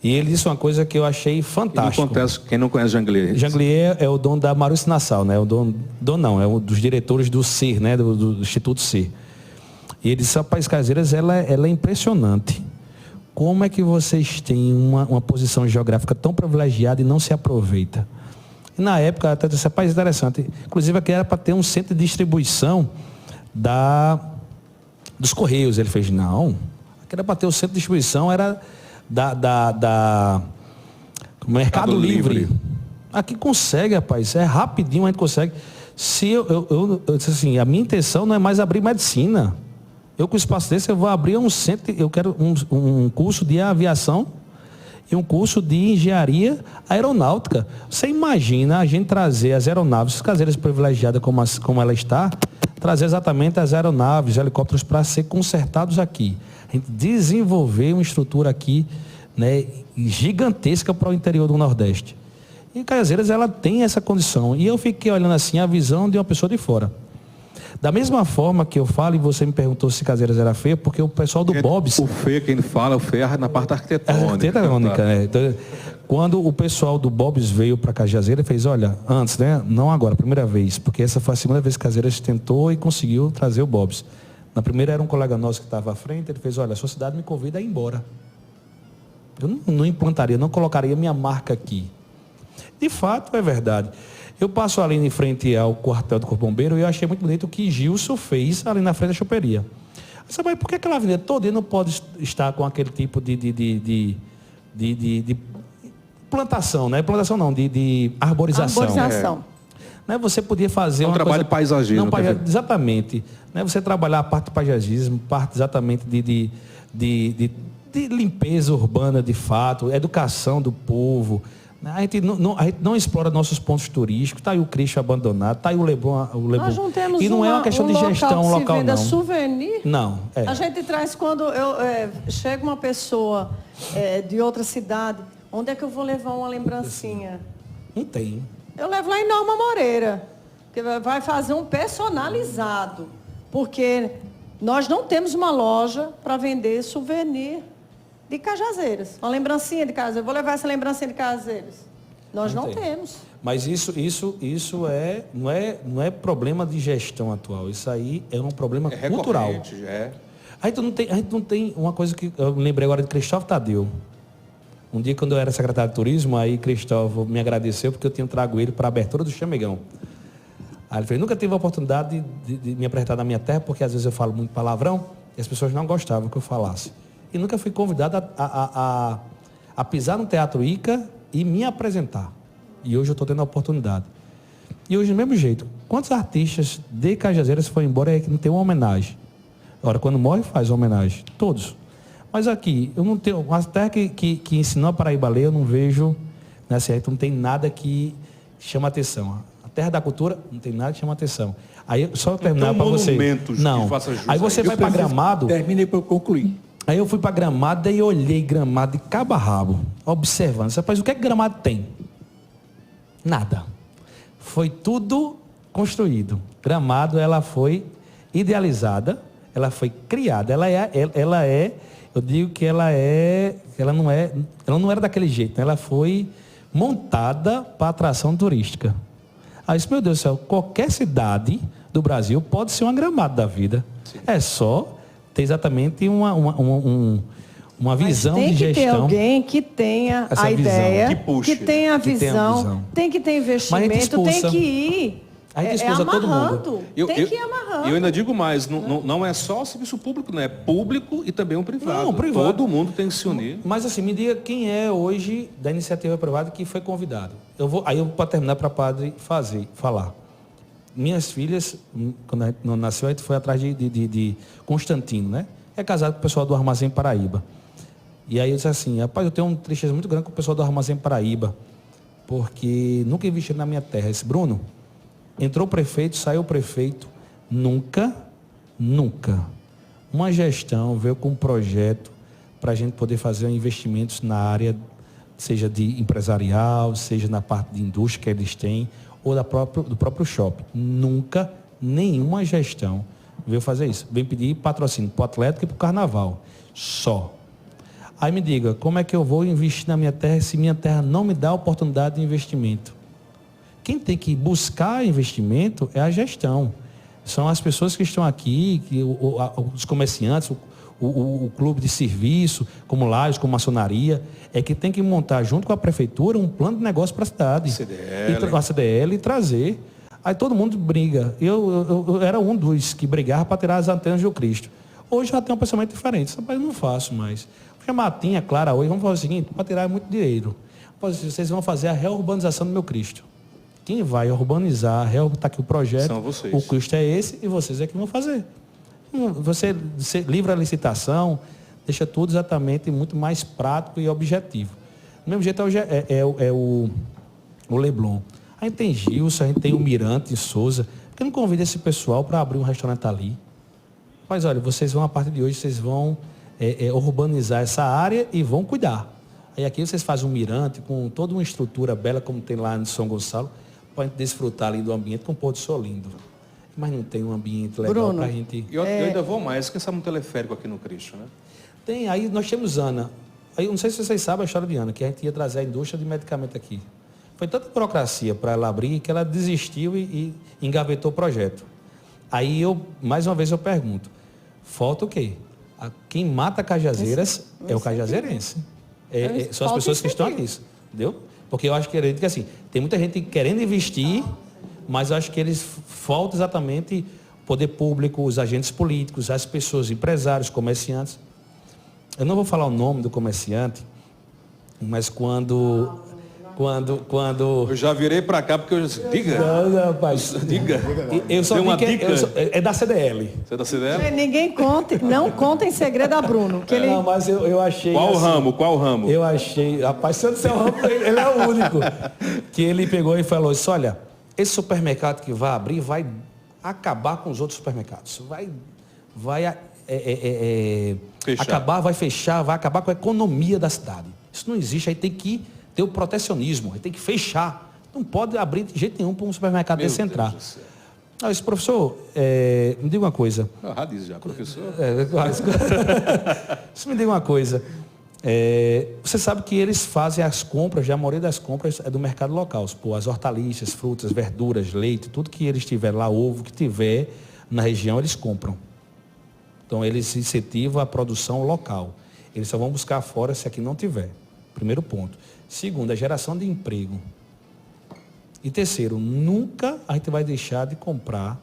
E ele disse uma coisa que eu achei fantástica. Quem não conhece Janglier? Janglier é o dono da Maurício Nassau, né? É um dos diretores do CIR, né? Do Instituto CIR. E ele disse, rapaz, Cajazeiras, ela é impressionante. Como é que vocês têm uma posição geográfica tão privilegiada e não se aproveita? E na época, até disse, rapaz, interessante. Inclusive, aqui era para ter um centro de distribuição dos Correios. Ele fez, não. Aqui era para ter o centro de distribuição, era da Mercado Livre. Aqui consegue, rapaz. É rapidinho, a gente consegue. Se eu disse assim, a minha intenção não é mais abrir medicina. Eu, com o espaço desse, eu vou abrir um centro, eu quero um curso de aviação e um curso de engenharia aeronáutica. Você imagina a gente trazer as aeronaves, Cajazeiras privilegiadas como ela está, trazer exatamente as aeronaves, helicópteros para ser consertados aqui. A gente desenvolver uma estrutura aqui, né, gigantesca para o interior do Nordeste. E Cajazeiras, ela tem essa condição. E eu fiquei olhando assim a visão de uma pessoa de fora. Da mesma forma que eu falo, e você me perguntou se Cajazeiras era feia, porque o pessoal do Bob's... O feio, quem fala, o feio é na parte arquitetônica. Arquitetônica, né? Então, quando o pessoal do Bob's veio para Cajazeira, fez, olha, antes, né? Não agora, primeira vez, porque essa foi a segunda vez que Cajazeiras tentou e conseguiu trazer o Bob's. Na primeira era um colega nosso que estava à frente, ele fez, olha, a sua cidade me convida a ir embora. Eu não implantaria, não colocaria minha marca aqui. De fato, é verdade. Eu passo ali em frente ao quartel do Corpo Bombeiro e eu achei muito bonito o que Gilson fez ali na frente da choperia. Você sabe por que aquela avenida toda não pode estar com aquele tipo de plantação, né? Plantação não, de arborização. Arborização. Né? Você podia fazer um trabalho paisagismo. Exatamente. Né? Você trabalhar a parte do paisagismo, parte exatamente de limpeza urbana de fato, educação do povo. A gente não explora nossos pontos turísticos. Está aí o Cristo abandonado, está aí o Leblon. Nós não temos e não é uma questão de gestão local, não. Souvenir. Não. É. A gente traz quando chega uma pessoa de outra cidade, onde é que eu vou levar uma lembrancinha? Não tem. Eu levo lá em Norma Moreira, que vai fazer um personalizado, porque nós não temos uma loja para vender souvenir de Cajazeiras. Uma lembrancinha de Cajazeiras. Eu vou levar essa lembrancinha de Cajazeiras. Nós não temos. Mas isso não é problema de gestão atual. Isso aí é um problema cultural. A gente não tem uma coisa que eu lembrei agora de Cristóvão Tadeu. Um dia, quando eu era secretário de turismo, aí Cristóvão me agradeceu porque eu tinha trago ele para a abertura do Chamegão. Aí ele falou, nunca tive a oportunidade de me apresentar na minha terra, porque às vezes eu falo muito palavrão e as pessoas não gostavam que eu falasse. E nunca fui convidado a pisar no Teatro Ica e me apresentar. E hoje eu estou tendo a oportunidade. E hoje, do mesmo jeito, quantos artistas de Cajazeiras foram embora e que não tem uma homenagem? Agora, quando morre, faz uma homenagem. Todos. Mas aqui, eu não tenho... Uma terra que ensinou a Paraíba a ler, eu não vejo... Nessa época, não tem nada que chama atenção. A terra da cultura, não tem nada que chama atenção. Aí, só terminar para você... Não. Aí você vai para Gramado... Terminei para eu concluir. Aí eu fui para Gramado e olhei Gramado de cabo a rabo, observando. Rapaz, o que é que Gramado tem? Nada. Foi tudo construído. Gramado, ela foi idealizada, ela foi criada, eu digo que ela não era daquele jeito, ela foi montada para atração turística. Aí disse, meu Deus do céu, qualquer cidade do Brasil pode ser uma Gramado da vida. Sim. É só ter exatamente uma visão de gestão. Tem que ter alguém que tenha a ideia, que tenha a visão, tem que ter investimento, tem que ir amarrando. Tem que ir amarrando. E eu ainda digo mais, não é só o serviço público, não é público e também o privado. Não, privado. Todo mundo tem que se unir. Mas assim, me diga quem é hoje da iniciativa privada que foi convidado. Aí eu para terminar para padre falar. Minhas filhas, quando a gente não nasceu, a gente foi atrás de Constantino, né? É casado com o pessoal do Armazém Paraíba. E aí eu disse assim, rapaz, eu tenho uma tristeza muito grande com o pessoal do Armazém Paraíba, porque nunca investiram na minha terra. Esse Bruno, entrou o prefeito, saiu o prefeito, nunca uma gestão veio com um projeto para a gente poder fazer investimentos na área, seja de empresarial, seja na parte de indústria que eles têm, ou do próprio shopping. Nunca nenhuma gestão veio fazer isso. Veio pedir patrocínio para o Atlético e para o Carnaval. Só. Aí me diga, como é que eu vou investir na minha terra se minha terra não me dá a oportunidade de investimento? Quem tem que buscar investimento é a gestão. São as pessoas que estão aqui, os comerciantes, o clube de serviço, como lajes, como maçonaria, é que tem que montar junto com a prefeitura um plano de negócio para a cidade. A CDL e trazer. Aí todo mundo briga. Eu era um dos que brigava para tirar as antenas do Cristo. Hoje já tem um pensamento diferente. Mas eu não faço mais. Vou chamar a Tinha, Clara, hoje, vamos fazer o seguinte, para tirar muito dinheiro. Vocês vão fazer a reurbanização do meu Cristo. Quem vai urbanizar, está aqui o projeto, são vocês. O custo é esse e vocês é que vão fazer. Você livra a licitação, deixa tudo exatamente muito mais prático e objetivo. Do mesmo jeito é o Leblon. A gente tem Gilson, a gente tem o Mirante em Souza. Por que não convida esse pessoal para abrir um restaurante ali? Mas olha, vocês vão, a partir de hoje, vocês vão urbanizar essa área e vão cuidar. Aí aqui vocês fazem um mirante com toda uma estrutura bela, como tem lá em São Gonçalo, para a gente desfrutar ali do ambiente com o pôr do sol lindo. Mas não tem um ambiente legal para a gente... Eu ainda vou mais, quem sabe um teleférico aqui no Cristo, né? Tem, aí nós temos Ana. Aí, não sei se vocês sabem a história de Ana, que a gente ia trazer a indústria de medicamento aqui. Foi tanta burocracia para ela abrir que ela desistiu e engavetou o projeto. Aí, mais uma vez, eu pergunto, falta o quê? Quem mata Cajazeiras é o cajazeirense. São as pessoas que estão aqui, entendeu? Porque eu acho que assim, tem muita gente querendo investir, mas eu acho que eles falta exatamente o poder público, os agentes políticos, as pessoas, empresários, comerciantes. Eu não vou falar o nome do comerciante, mas quando Eu já virei para cá porque eu... Diga. Não, rapaz. Diga. Eu só Tem uma vi que dica? é da CDL. Você é da CDL? Ninguém conta, não conta em segredo a Bruno. Que ele... Não, mas eu achei... Qual assim, Qual ramo? Eu achei... Rapaz, se eu disser o ramo, ele é o único. Que ele pegou e falou isso, olha, esse supermercado que vai abrir vai acabar com os outros supermercados. Vai acabar, vai fechar, vai acabar com a economia da cidade. Isso não existe, aí tem que ter o protecionismo, aí tem que fechar. Não pode abrir de jeito nenhum para um supermercado desse entrar. Aí esse professor, me diga uma coisa. Diz já, professor. Você me diga uma coisa. Você sabe que eles fazem as compras, já a maioria das compras é do mercado local. Pô, as hortaliças, frutas, verduras, leite, tudo que eles tiverem lá, ovo que tiver na região, eles compram. Então, eles incentivam a produção local. Eles só vão buscar fora se aqui não tiver. Primeiro ponto. Segundo, a geração de emprego. E terceiro, nunca a gente vai deixar de comprar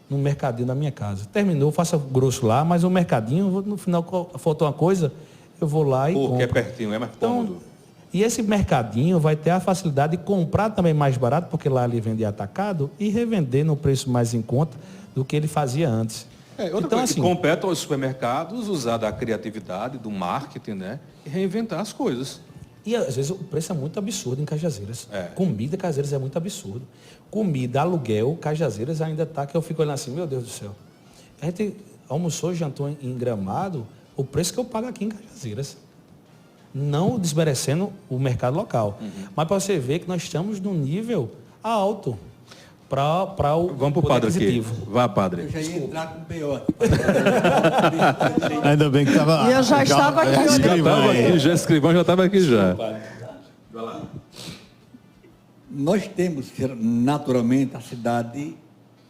no mercadinho da minha casa. Terminou, faça grosso lá, mas o mercadinho, no final faltou uma coisa, eu vou lá e compro. Porque é pertinho, é mais cômodo. Então, e esse mercadinho vai ter a facilidade de comprar também mais barato, porque lá ele vende atacado, e revender no preço mais em conta do que ele fazia antes. Outra então, coisa, assim, compete aos supermercados usar da criatividade, do marketing, né? E reinventar as coisas. E às vezes o preço é muito absurdo em Cajazeiras. Comida Cajazeiras é muito absurdo. Comida, aluguel, Cajazeiras ainda está, que eu fico olhando assim, meu Deus do céu. A gente almoçou, jantou em Gramado, o preço que eu pago aqui em Cajazeiras. Não desmerecendo o mercado local. Mas para você ver que nós estamos num nível alto para o Vamos para o padre aquisitivo. Aqui. Vá, padre. Eu já ia entrar com o pior. Ainda bem que estava... E eu já estava aqui olhando. Escrivão já estava aqui já. Nós temos, naturalmente, a cidade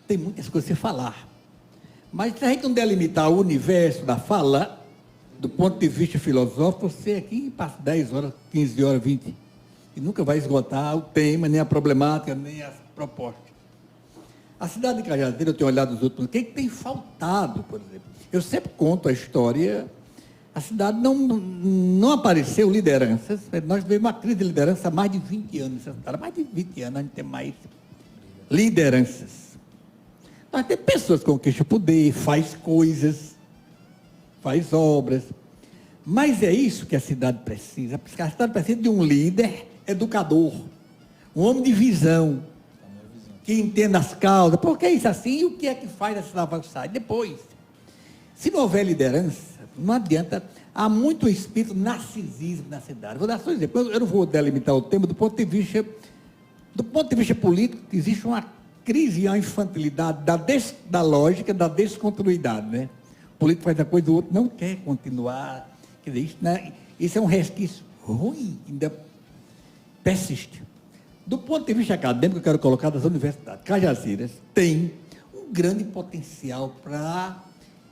tem muitas coisas a falar. Mas se a gente não delimitar o universo da fala, do ponto de vista filosófico, você aqui passa 10 horas, 15 horas, 20. E nunca vai esgotar o tema, nem a problemática, nem as propostas. A cidade de Cajazeiras, eu tenho olhado os outros, o que tem faltado, por exemplo? Eu sempre conto a história, a cidade não apareceu lideranças, nós tivemos uma crise de liderança há mais de 20 anos, mais de 20 anos a gente tem mais lideranças. Nós temos pessoas que conquistam o poder, faz coisas, faz obras, mas é isso que a cidade precisa. A cidade precisa de um líder educador, um homem de visão, que entenda as causas, por que isso assim, e o que é que faz a cidade avançar. Depois, se não houver liderança, não adianta, há muito espírito narcisismo na cidade. Vou dar só um exemplo, eu não vou delimitar o tema do ponto de vista político, existe uma crise e uma infantilidade da lógica, da descontinuidade, né? O político faz a coisa, o outro não quer continuar. Quer dizer, isso é um resquício ruim, ainda persiste. Do ponto de vista acadêmico, eu quero colocar das universidades. Cajazeiras tem um grande potencial para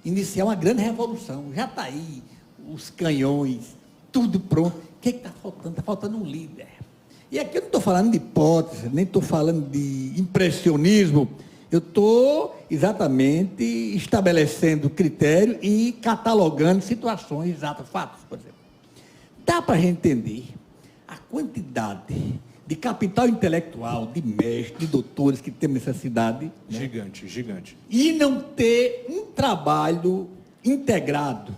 iniciar uma grande revolução. Já está aí, os canhões, tudo pronto. O que está faltando? Está faltando um líder. E aqui eu não estou falando de hipótese, nem estou falando de impressionismo. Eu estou exatamente estabelecendo critério e catalogando situações exatas, fatos, por exemplo. Dá para a gente entender a quantidade de capital intelectual, de mestres, de doutores que temos nessa cidade. Gigante, né? Gigante. E não ter um trabalho integrado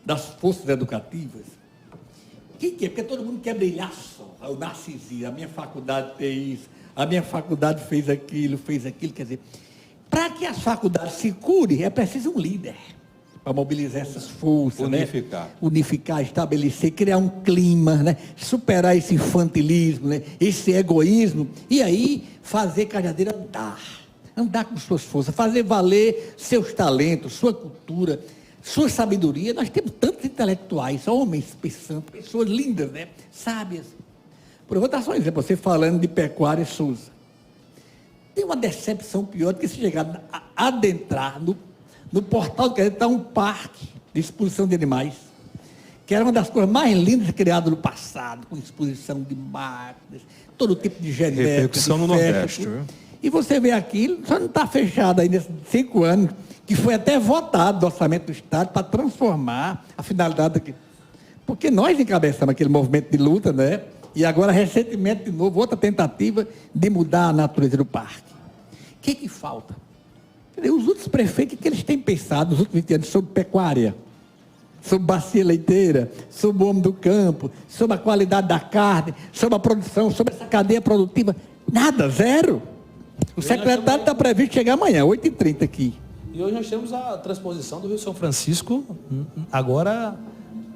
das forças educativas. Quem quer? Porque todo mundo quer brilhar só. O narcisismo, a minha faculdade tem isso, a minha faculdade fez aquilo. Quer dizer, para que as faculdades se curem, é preciso um líder para mobilizar essas forças, unificar, né? Unificar, estabelecer, criar um clima, né? Superar esse infantilismo, né? Esse egoísmo, e aí fazer Cajazeira andar com suas forças, fazer valer seus talentos, sua cultura. sua sabedoria, nós temos tantos intelectuais, homens pensando, pessoas lindas, né? Sábias. Por eu vou dar só um exemplo, você falando de Pecuária Souza. Tem uma decepção pior do que se chegar a adentrar no portal que está um parque de exposição de animais, que era uma das coisas mais lindas criadas no passado, com exposição de máquinas, todo tipo de genética. Repercussão no Nordeste, viu? E você vê aquilo, só não está fechado ainda nesses 5 anos, que foi até votado do orçamento do Estado para transformar a finalidade aqui. Porque nós encabeçamos aquele movimento de luta, né? E agora, recentemente, de novo, outra tentativa de mudar a natureza do parque. O que falta? Quer dizer, os outros prefeitos, o que eles têm pensado nos últimos 20 anos sobre pecuária, sobre bacia leiteira, sobre o homem do campo, sobre a qualidade da carne, sobre a produção, sobre essa cadeia produtiva? Nada, zero. O secretário está previsto chegar amanhã, 8h30 aqui. E hoje nós temos a transposição do Rio São Francisco, agora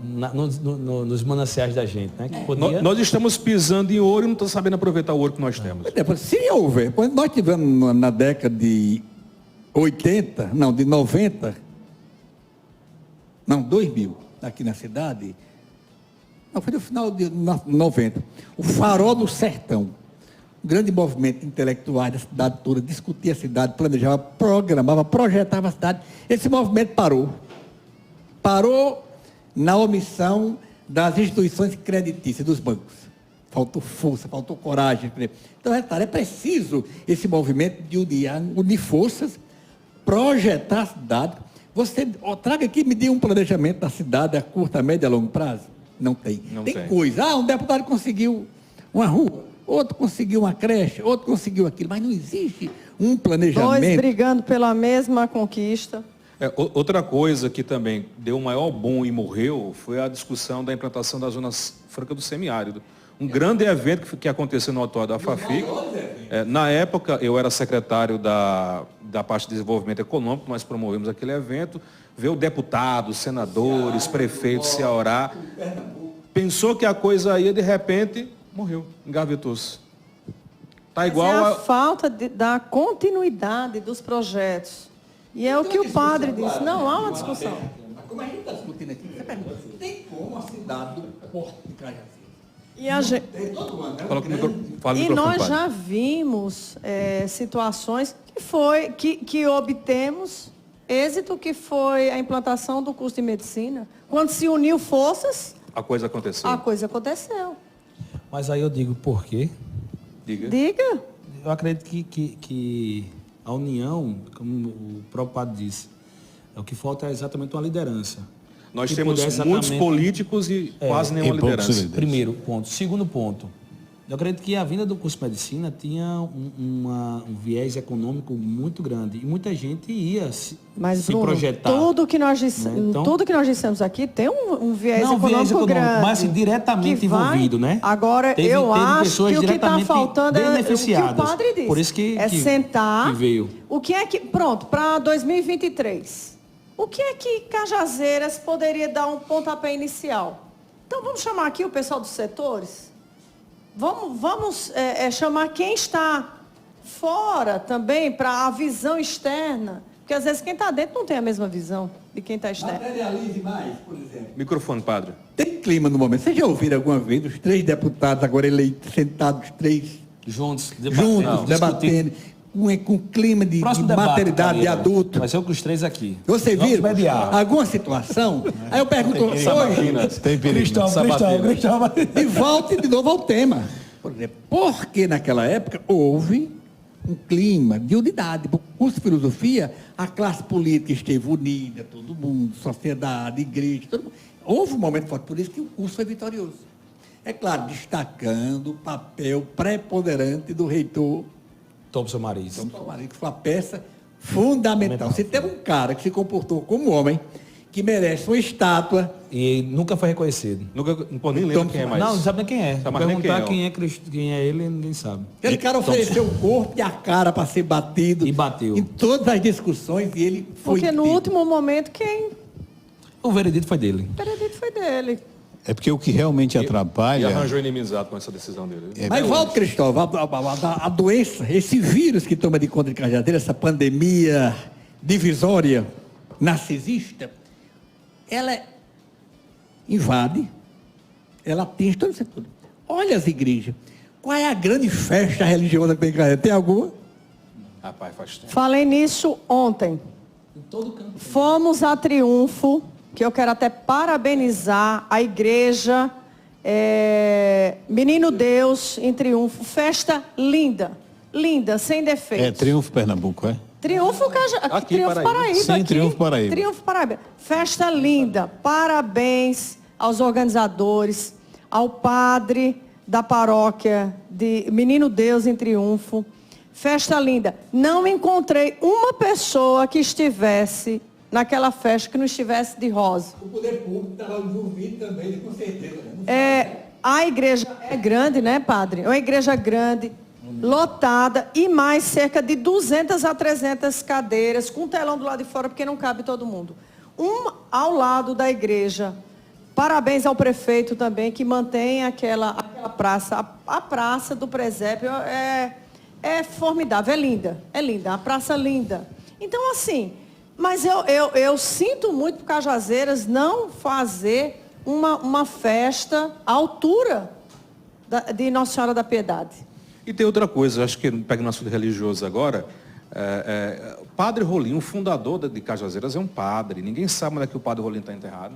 nos mananciais da gente, né? Que podia... Nós estamos pisando em ouro e não estamos sabendo aproveitar o ouro que nós temos. Se houver, quando nós tivemos na década de 80, não, de 90, não, 2000, aqui na cidade, não, foi no final de 90, o Farol do Sertão, um grande movimento intelectual da cidade toda, discutia a cidade, planejava, programava, projetava a cidade. Esse movimento parou na omissão das instituições creditícias, dos bancos. Faltou força, faltou coragem. Então, é preciso esse movimento de unir forças, projetar a cidade. Você traga aqui e me dê um planejamento da cidade a curto, a médio e a longo prazo. Não tem. Tem coisa. Um deputado conseguiu uma rua, outro conseguiu uma creche, outro conseguiu aquilo, mas não existe um planejamento. 2 brigando pela mesma conquista. Outra coisa que também deu um maior boom e morreu foi a discussão da implantação das zonas francas do semiárido. Um grande evento que aconteceu no auditório da FAFIC. Na época, eu era secretário da parte de desenvolvimento econômico, nós promovemos aquele evento, veio deputados, senadores, prefeitos, Ceará. Pensou que a coisa ia, de repente, morreu, engavetou-se. Tá igual a falta da continuidade dos projetos. E é o que o padre disse. Não, há uma discussão. Mas como a gente está discutindo aqui, você pergunta, tem como a cidade do Porto de Cajazeiras? E a gente... E nós já vimos situações que obtemos êxito, que foi a implantação do curso de medicina. Quando se uniu forças, a coisa aconteceu. A coisa aconteceu. Mas aí eu digo por quê? Diga. Eu acredito que a união, como o próprio padre disse, o que falta é exatamente uma liderança. Nós temos muitos políticos e quase nenhuma liderança. Primeiro ponto. Segundo ponto, eu acredito que a vinda do curso de medicina tinha um viés econômico muito grande e muita gente ia se projetar. Tudo que nós dissemos aqui tem um viés econômico grande. Mas diretamente envolvido, né? Agora, eu acho que o que está faltando é o que o padre disse. Por isso que sentar. Que veio. O que é que... Pronto, para 2023. O que é que Cajazeiras poderia dar um pontapé inicial? Então, vamos chamar aqui o pessoal dos setores? Vamos chamar quem está fora também para a visão externa. Porque, às vezes, quem está dentro não tem a mesma visão de quem está externo. Materialize mais, por exemplo. Microfone, padre. Tem clima no momento. Vocês já ouviram alguma vez os 3 deputados agora eleitos, sentados, 3... Juntos, debatendo. Com clima de maternidade de adulto. Vai ser com os 3 aqui. Você viu alguma situação? Aí eu pergunto hoje. Tem Cristão. E volte de novo ao tema. Por exemplo, porque naquela época houve um clima de unidade. Por curso de filosofia, a classe política esteve unida, todo mundo, sociedade, igreja, todo mundo. Houve um momento forte, por isso que o curso foi vitorioso. É claro, destacando o papel preponderante do reitor Thompson Mariz, que foi uma peça fundamental. Você teve um cara que se comportou como homem, que merece uma estátua. E nunca foi reconhecido. Não nem lembro quem é mais. Não sabe nem quem é. Perguntar quem é ele, ninguém sabe. Aquele cara ofereceu o corpo e a cara para ser batido. E bateu. Em todas as discussões, e ele foi... Porque no último momento, o veredito foi dele. O veredito foi dele. É porque o que realmente atrapalha... E arranjou inimizado com essa decisão dele. Mas volta, Cristóvão, a doença, esse vírus que toma de conta de Cajazeiras, essa pandemia divisória, narcisista, ela invade, ela atinge todo o setor. Olha as igrejas. Qual é a grande festa religiosa que tem em Carajás? Tem alguma? Rapaz, faz tempo. Falei nisso ontem. Em todo canto. Fomos a Triunfo, que eu quero até parabenizar a igreja, Menino Deus em Triunfo. Festa linda, linda, sem defeitos. É Triunfo Pernambuco, é? Triunfo, Aqui, Triunfo Paraíba. Sim, aqui. Triunfo Paraíba. Triunfo Paraíba. Festa linda. Parabéns aos organizadores, ao padre da paróquia de Menino Deus em Triunfo. Festa linda. Não encontrei uma pessoa que estivesse naquela festa que não estivesse de rosa. O poder público estava envolvido também, com certeza. A igreja é grande, né, padre? É uma igreja grande, lotada, e mais cerca de 200 a 300 cadeiras, com telão do lado de fora, porque não cabe todo mundo. Ao lado da igreja. Parabéns ao prefeito também, que mantém aquela praça. A praça do presépio é formidável, é linda, a praça linda. Então, assim, mas eu sinto muito para Cajazeiras não fazer uma festa à altura de Nossa Senhora da Piedade. E tem outra coisa, acho que pegando um assunto religioso agora, Padre Rolim, o fundador de Cajazeiras, é um padre. Ninguém sabe onde é que o Padre Rolim está enterrado.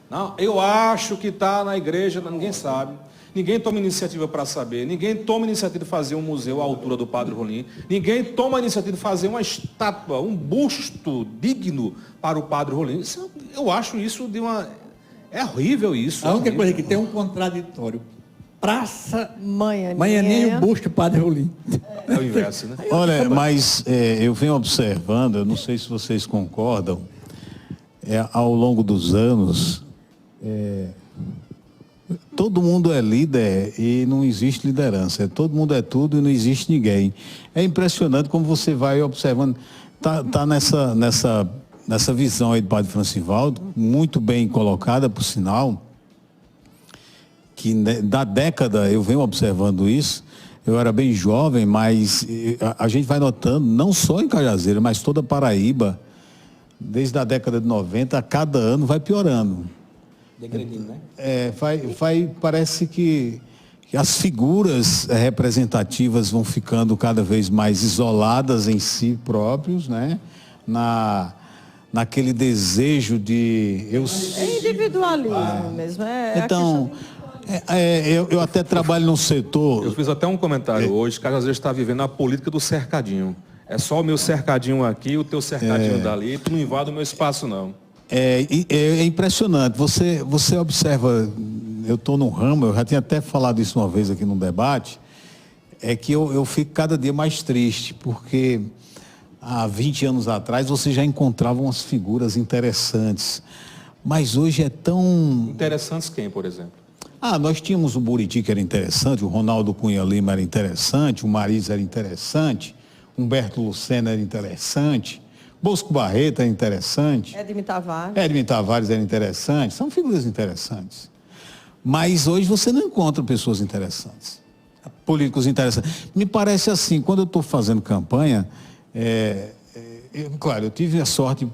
Não, eu acho que está na igreja, ninguém sabe. Ninguém toma iniciativa para saber. Ninguém toma iniciativa de fazer um museu à altura do Padre Rolim. Ninguém toma iniciativa de fazer uma estátua, um busto digno para o Padre Rolim. Eu acho isso de uma... É horrível isso. A única coisa que tem um contraditório. Praça Manhaninha e o busto Padre Rolim. É o inverso, né? Olha, mas eu venho observando, eu não sei se vocês concordam, ao longo dos anos, todo mundo é líder e não existe liderança. Todo mundo é tudo e não existe ninguém. É impressionante como você vai observando. Tá nessa visão aí do Padre Francivaldo, muito bem colocada, por sinal, que da década eu venho observando isso. Eu era bem jovem, mas a gente vai notando, não só em Cajazeiras, mas toda a Paraíba, desde a década de 90, a cada ano vai piorando. Degredindo, né? Parece que as figuras representativas vão ficando cada vez mais isoladas em si próprios, né? Naquele desejo de... É individualismo mesmo. Então, eu até trabalho num setor... Eu fiz até um comentário hoje, Cajazeiras está vivendo a política do cercadinho. É só o meu cercadinho aqui, o teu cercadinho dali, tu não invade o meu espaço, não. É impressionante. Você observa, eu estou no ramo, eu já tinha até falado isso uma vez aqui num debate, é que eu fico cada dia mais triste, porque há 20 anos atrás você já encontrava umas figuras interessantes, mas hoje é tão... Interessantes quem, por exemplo? Nós tínhamos o Buriti, que era interessante, o Ronaldo Cunha Lima era interessante, o Mariz era interessante, Humberto Lucena era interessante, Bosco Barreto era interessante. Edmir Tavares. Edmir Tavares era interessante. São figuras interessantes. Mas hoje você não encontra pessoas interessantes. Políticos interessantes. Me parece assim, quando eu estou fazendo campanha, claro, eu tive a sorte,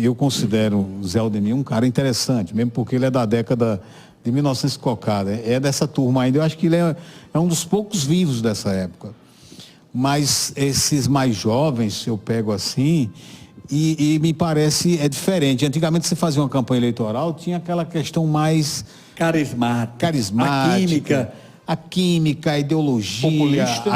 eu considero o Zé Aldemir um cara interessante, mesmo porque ele é da década de 1900 cocada. É dessa turma ainda. Eu acho que ele é um dos poucos vivos dessa época. Mas esses mais jovens, eu pego assim, e me parece diferente. Antigamente você fazia uma campanha eleitoral, tinha aquela questão mais... Carismática. A química, a ideologia, populista.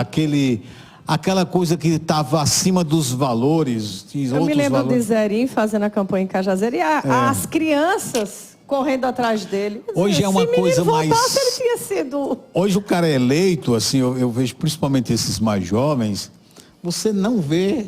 aquela coisa que estava acima dos valores. Eu me lembro de Zerim fazendo a campanha em Cajazeiras e as crianças correndo atrás dele. Hoje é uma coisa mais... ele tinha sido... Hoje o cara é eleito, assim, eu vejo principalmente esses mais jovens, você não vê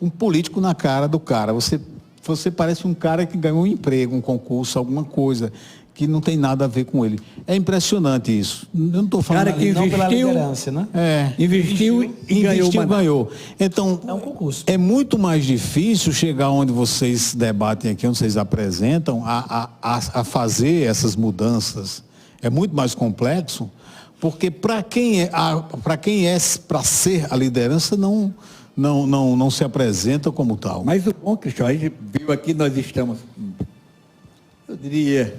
um político na cara do cara. Você parece um cara que ganhou um emprego, um concurso, alguma coisa que não tem nada a ver com ele. É impressionante isso. Eu não estou falando... Cara que não pela investiu, liderança, né? Investiu e ganhou. Então, É um concurso. é muito mais difícil chegar onde vocês debatem aqui, onde vocês apresentam, a fazer essas mudanças. É muito mais complexo, porque para quem é para ser a liderança, não se apresenta como tal. Mas o bom, Cristian, a gente viu aqui, nós estamos eu diria,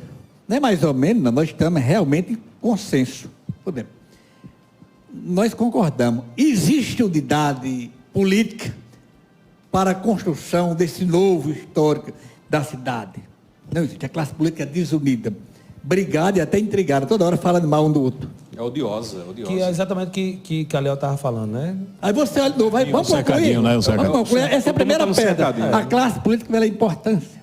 não é mais ou menos, não, nós estamos realmente em consenso. Por exemplo, nós concordamos, existe unidade política para a construção desse novo histórico da cidade. Não existe, a classe política é desunida, brigada e até intrigada, toda hora falando mal um do outro. É odiosa, é odiosa. Que é exatamente o que Caliel estava falando, né? Aí você olha de novo, vamos concluir. Né, Vamos concluir. Essa é a primeira no pedra. cercadinho. A classe política pela importância.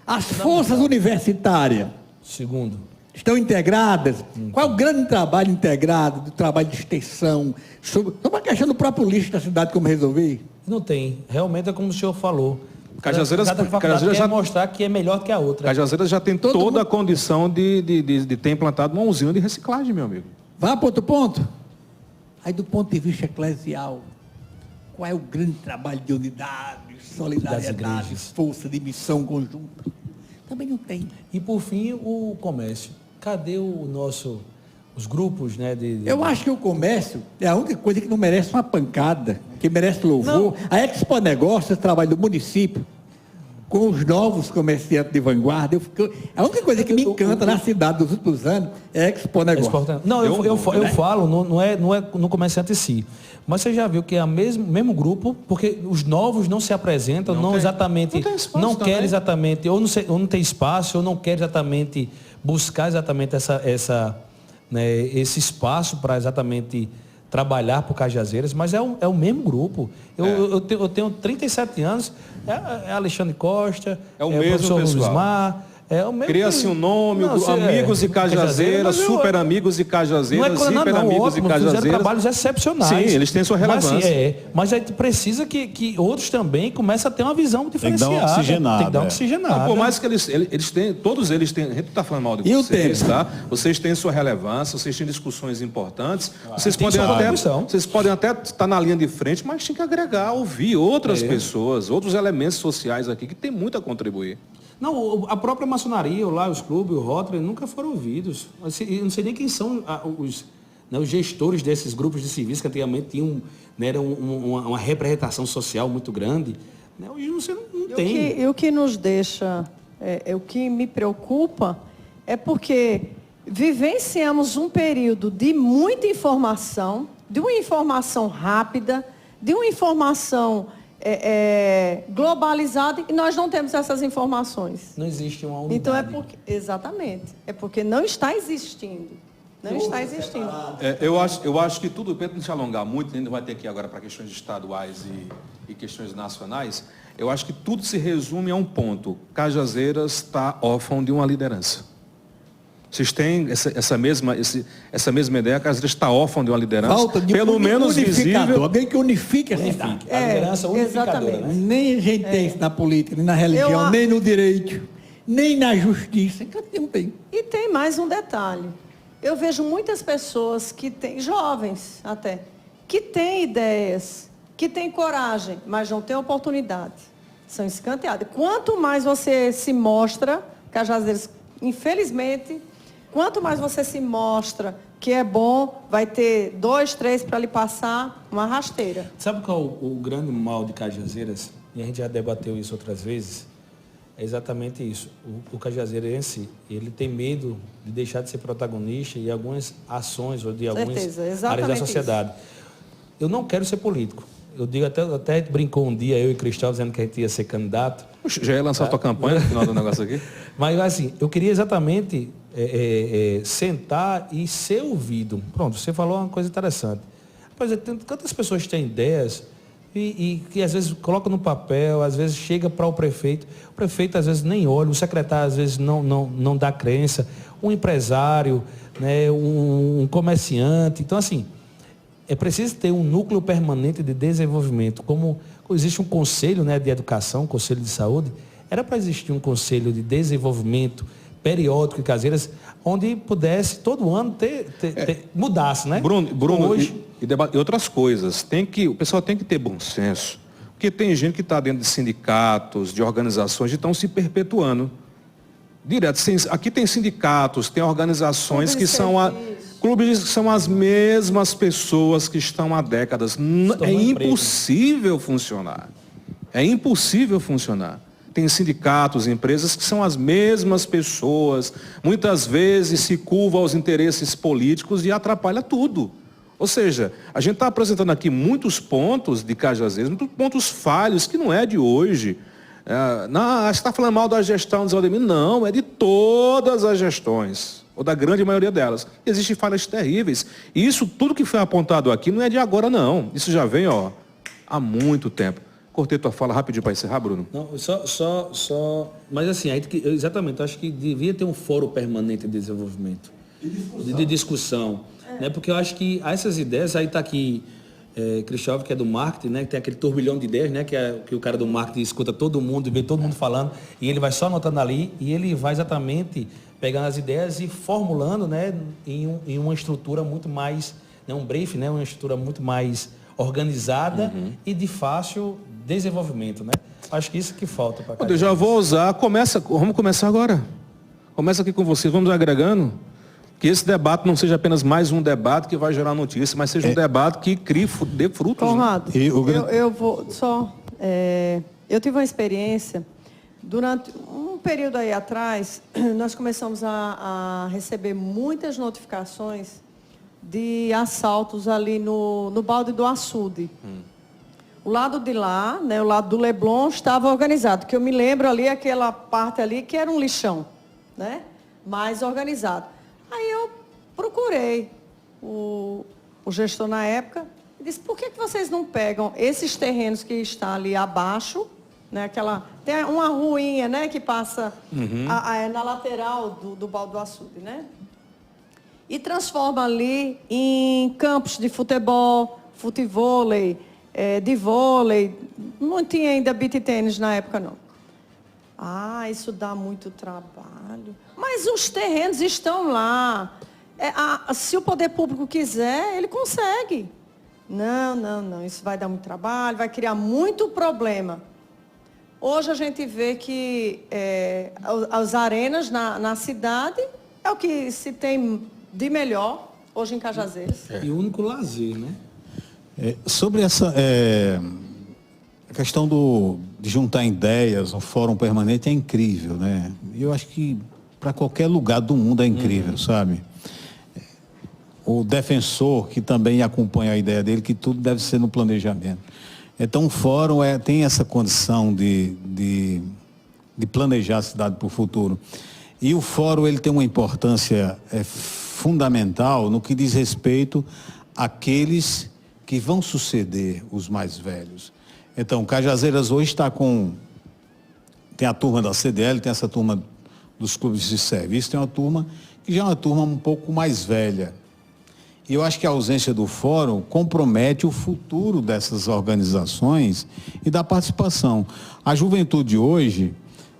As forças universitárias Segundo. estão integradas. Qual é o grande trabalho integrado, do trabalho de extensão? Sobre uma questão do próprio lixo da cidade, como resolver? Não tem. Realmente é como o senhor falou. Cajazeiras quer já mostrar que é melhor que a outra. Cajazeiras já tem Todo toda mundo- a condição de ter implantado uma usina de reciclagem, meu amigo. Vá para outro ponto. Aí, do ponto de vista eclesial, qual é o grande trabalho de unidade, solidariedade, igrejas. força de missão conjunta? Também não tem. E por fim, o comércio. Cadê os grupos, né? Eu acho que o comércio é a única coisa que não merece uma pancada, que merece louvor. A Expo Negócios, o trabalho do município, com os novos comerciantes de vanguarda, a única coisa que me encanta na cidade dos últimos anos é a Expo Negócios. Não, eu falo, não é no comerciante em si. Mas você já viu que é o mesmo grupo, porque os novos não se apresentam, não exatamente, não tem espaço não também. quer exatamente, ou não tem espaço, ou não quer exatamente buscar exatamente esse espaço para exatamente trabalhar por Cajazeiras, mas é o mesmo grupo. Eu tenho 37 anos, é Alexandre Costa, É o o mesmo professor pessoal. Luizmar, é o mesmo. Cria-se um nome, Não, amigos de Cajazeiras, mas eu- super amigos de Não é Cajazeiras, coisa nada, hiper não, amigos ótimo, de fizeram Cajazeiras. trabalhos excepcionais. Sim, eles têm sua relevância. Mas aí precisa que outros também comecem a ter uma visão que dar uma diferenciada. oxigenada, Tem que dar uma é. oxigenada. Não, por mais que eles têm, todos eles têm, a gente está falando mal de E o vocês, tempo? tá? Vocês têm sua relevância, vocês têm discussões importantes, vocês tem podem sua até, contribuição. vocês podem até estar na linha de frente, mas tem que agregar, ouvir outras pessoas, outros elementos sociais aqui que tem muito a contribuir. Não, a própria maçonaria, lá, os clubes, o Rotary, nunca foram ouvidos. Eu não sei nem quem são os gestores desses grupos de serviço que antigamente tinham, né, era uma representação social muito grande. Né, hoje você não tem. E o que nos deixa, o que me preocupa é porque vivenciamos um período de muita informação, de uma informação rápida, de uma informação globalizada, e nós não temos essas informações. Não existe uma unidade. Então exatamente, é porque não está existindo. Não está existindo. Eu acho que tudo, para não se alongar muito, a gente vai ter que ir agora para questões estaduais e questões nacionais, eu acho que tudo se resume a um ponto. Cajazeiras está órfão de uma liderança. Vocês têm essa mesma ideia, Cajazeiras está órfão de uma liderança, Falta de pelo menos unificador, visível. alguém que unifique a cidade. A liderança unificadora, exatamente. né? Nem a gente tem isso na política, nem na religião, nem no direito, nem na justiça. Não tem. E tem mais um detalhe. Eu vejo muitas pessoas que têm, jovens até, que têm ideias, que têm coragem, mas não têm oportunidade. São escanteadas. Quanto mais você se mostra, Cajazeiras, infelizmente, quanto mais você se mostra que é bom, vai ter 2, 3 para lhe passar uma rasteira. Sabe qual o grande mal de Cajazeiras? E a gente já debateu isso outras vezes. É exatamente isso. O cajazeirense, ele tem medo de deixar de ser protagonista em algumas ações ou de algumas áreas da sociedade. Eu não quero ser político. Eu digo, até brincou um dia, eu e Cristóvão, dizendo que a gente ia ser candidato. Já ia lançar a tua campanha no final do negócio aqui? Mas assim, eu queria exatamente sentar e ser ouvido. Pronto, você falou uma coisa interessante. Pois é, quantas pessoas têm ideias e que às vezes coloca no papel, às vezes chega para o prefeito às vezes nem olha, o secretário às vezes não dá crença, um empresário, né, um comerciante. Então, assim, é preciso ter um núcleo permanente de desenvolvimento. Como existe um conselho, né, de educação, um conselho de saúde, era para existir um conselho de desenvolvimento periódico em Cajazeiras, onde pudesse todo ano mudasse, né? Bruno, hoje, e outras coisas. O pessoal tem que ter bom senso. Porque tem gente que está dentro de sindicatos, de organizações, e estão se perpetuando. Direto. Aqui tem sindicatos, tem organizações que são clubes que são as mesmas pessoas que estão há décadas. É impossível funcionar. É impossível funcionar. tem sindicatos, empresas que são as mesmas pessoas, muitas vezes se curvam aos interesses políticos e atrapalha tudo. Ou seja, a gente está apresentando aqui muitos pontos de Cajazeiras, muitos pontos falhos, que não é de hoje. Você está falando mal da gestão de Aldemir? Não, é de todas as gestões, ou da grande maioria delas. Existem falhas terríveis. E isso, tudo que foi apontado aqui, não é de agora, não. Isso já vem, há muito tempo. Cortei tua fala rapidinho para encerrar, Bruno. Não, mas assim, exatamente, acho que devia ter um fórum permanente de desenvolvimento, de discussão. Né? Porque eu acho que essas ideias, aí está aqui Cristóvão, que é do marketing, né? Que tem aquele turbilhão de ideias, né? Que o cara do marketing escuta todo mundo, vê todo mundo falando, e ele vai só anotando ali, e ele vai exatamente pegando as ideias e formulando, né? Em uma estrutura muito mais, né? Um brief, né? Uma estrutura muito mais organizada e de fácil desenvolvimento, né? Acho que isso que falta para cá. Eu já vou usar, vamos começar agora. Começa aqui com vocês, vamos agregando. Que esse debate não seja apenas mais um debate que vai gerar notícia, mas seja um debate que dê frutos. Conrado, eu vou só... eu tive uma experiência, durante um período aí atrás, nós começamos a receber muitas notificações de assaltos ali no balde do açude. O lado de lá, né, o lado do Leblon, estava organizado, que eu me lembro ali, aquela parte ali que era um lixão, né, mais organizado. Aí eu procurei o gestor na época e disse, por que vocês não pegam esses terrenos que estão ali abaixo, né, tem uma ruinha, né, que passa na lateral do balde do açude, né? E transforma ali em campos de futebol, futevôlei, de vôlei. Não tinha ainda beach tênis na época, não. Isso dá muito trabalho. Mas os terrenos estão lá. Se o poder público quiser, ele consegue. Não. Isso vai dar muito trabalho, vai criar muito problema. Hoje a gente vê que as arenas na cidade é o que se tem de melhor hoje em Cajazeiras. E o único lazer, né? Sobre essa... A questão de juntar ideias, um fórum permanente é incrível, né? Eu acho que para qualquer lugar do mundo é incrível, sabe? O defensor, que também acompanha a ideia dele, que tudo deve ser no planejamento. Então, o fórum tem essa condição de planejar a cidade para o futuro. E o fórum ele tem uma importância fundamental no que diz respeito àqueles que vão suceder os mais velhos. Então, Cajazeiras hoje tem a turma da CDL, tem essa turma dos clubes de serviço, tem uma turma que já é uma turma um pouco mais velha. E eu acho que a ausência do fórum compromete o futuro dessas organizações e da participação. A juventude hoje,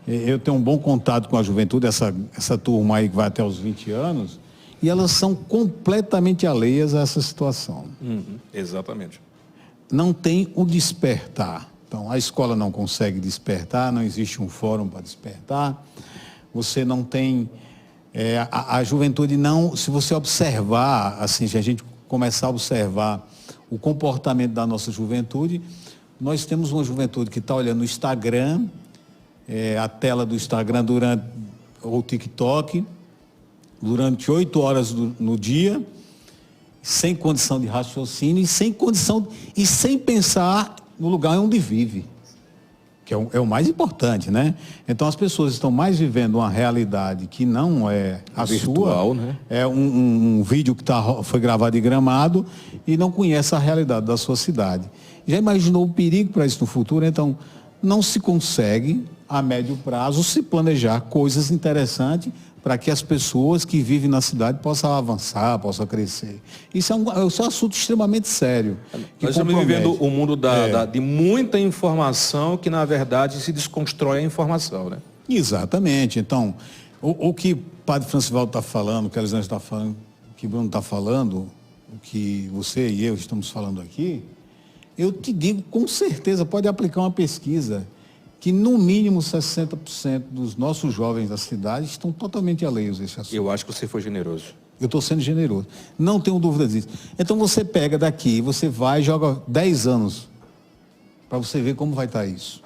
eu tenho um bom contato com a juventude, essa turma aí que vai até os 20 anos, e elas são completamente alheias a essa situação. Exatamente. Não tem o despertar. Então, a escola não consegue despertar, não existe um fórum para despertar. Você não tem... a juventude não... Se você observar, assim, se a gente começar a observar o comportamento da nossa juventude, nós temos uma juventude que está olhando o Instagram, a tela do Instagram ou TikTok, durante 8 horas no dia, sem condição de raciocínio e sem pensar no lugar onde vive, que é o mais importante, né? Então as pessoas estão mais vivendo uma realidade que não é a virtual, sua, né? É um vídeo que foi gravado em Gramado e não conhece a realidade da sua cidade. Já imaginou o perigo para isso no futuro? Então não se consegue a médio prazo se planejar coisas interessantes para que as pessoas que vivem na cidade possam avançar, possam crescer. Isso é um assunto extremamente sério. Nós estamos vivendo um mundo de muita informação que, na verdade, se desconstrói a informação, né? Exatamente. Então, o que o padre Francivaldo está falando, o que a Elisângela está falando, o que o Bruno está falando, o que você e eu estamos falando aqui, eu te digo com certeza, pode aplicar uma pesquisa, que no mínimo 60% dos nossos jovens da cidade estão totalmente alheios a esse assunto. Eu acho que você foi generoso. Eu estou sendo generoso. Não tenho dúvida disso. Então você pega daqui, você vai e joga 10 anos para você ver como vai estar isso.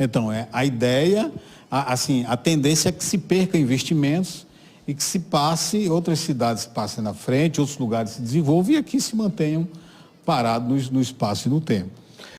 Então, a ideia, a tendência é que se perca investimentos e que se passe, outras cidades passem na frente, outros lugares se desenvolvam e aqui se mantenham parados no espaço e no tempo.